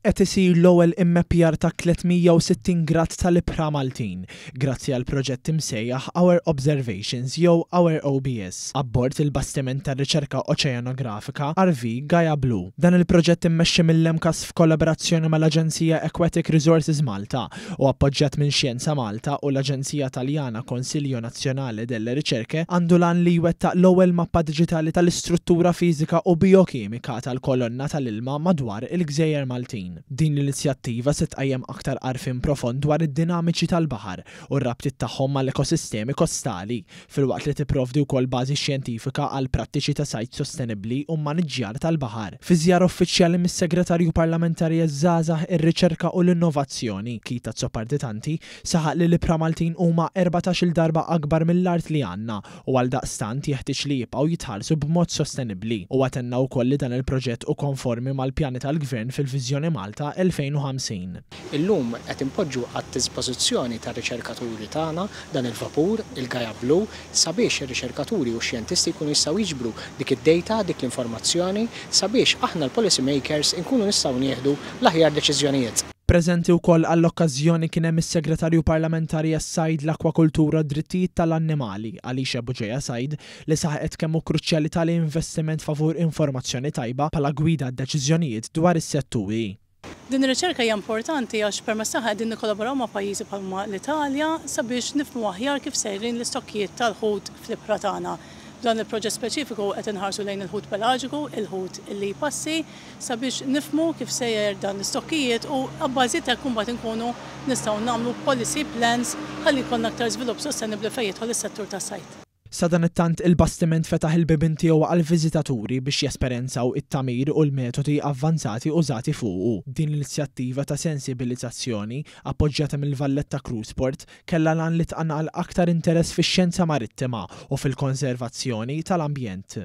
Qed isir l-ewwel immeppjar ta' 360 grad tal-ibħra Maltin grazzi għal proġett imsejjaħ Our Observations jew Our OBS abbord il-bastiment tar-riċerka oċeanografika RV Gaia Blue. Dan il-proġett immexxi mill-Lemkas f'kollaborazzjoni mal-Aġenzija Aquatic Resources Malta u appoġġjat minn Xjenza Malta u l-Aġenzija Taljana Konsilju Nazzjonali delle Riċerke għandu lan li jwettaq l-ewwel mappa diġitali tal-istruttura fiżika u biokimika tal-kolonna tal-ilma madwar il-Gżejjer Maltin. Din l-inizjattiva se tqajjem aktar għarfien profond dwar id-dinamiċi tal-baħar u r-rabtiet tagħhom mal-ekosistemi kostali filwaqt li tipprovdi wkoll bażi xjentifika għal prattiċi ta' sajt sostenibbli u maniġġjar tal-baħar. Fi żjara uffiċjali mis-Segretarju Parlamentari għaż-Żgħażagħ, ir-Riċerka u l-Innovazzjoni Kita Zzopardi saħaq li l-ibħra Maltin huma 14-il darba akbar mill-art li għandna u għaldaqstant jeħtieġ li jibqgħu jitħallsu b'mod sostenibbli u għatenna wkoll li dan il-proġett u konformi mal-pjani tal-Gvern fil-Viżjoni Malta 2050. Illum qed impoġġu għad-dispożizzjoni tar-riċerkaturi tagħna dan il-vapur, il-Gaia Blue, sabiex ir-riċerkaturi u x-xjentisti jkunu jistgħu jiġbru dik id-data, dik l-informazzjoni sabiex aħna l-policy makers inkunu nistgħu nieħdu l-aħjar deċiżjonijiet. Preżenti wkoll għall-okkażjoni kien hemm is-Segretarju Parlamentari għas-Sajd, l-Akwakultura u d-Drittijiet tal-Annimali Alicia Buġeja Sajd li saħqet kemm hu kruċjali tal-investiment favur informazzjoni tajba bħala gwida d-deċiżjonijiet dwar is-setturi. Din ir-riċerka hija importanti għax permezz tagħha qegħdin nikkolaboraw ma' pajjiżi bħalma l-Italja sabiex nifhmu aħjar kif sejrin l-istokkijiet tal-ħut fl-ibħra tagħna. Dan il-proġett speċifiku qed inħarsu lejn il-ħut pelagiku, il-ħut li jpassi sabiex nifhmu kif sejjer dan l-istokkijiet u abbażi ta' kumbat inkunu nistgħu nagħmlu policy plans ħalli jkollna aktar żvilupp sostenibbli fejn jidħol is-settur tas-sajd. Sa dan it-tant il-bastiment fetaħ il-bibin tiegħu għall-viżitaturi biex jesperjenzaw it-tamir u l-metodi avvanzati użati fuqu. Din l-inizjattiva ta' sensibilizzazzjoni appoġġjata mill-Valletta Cruiseport kellha lan li tqannaq aktar interess fix-xjenza marittima u fil-konservazzjoni tal-ambjent.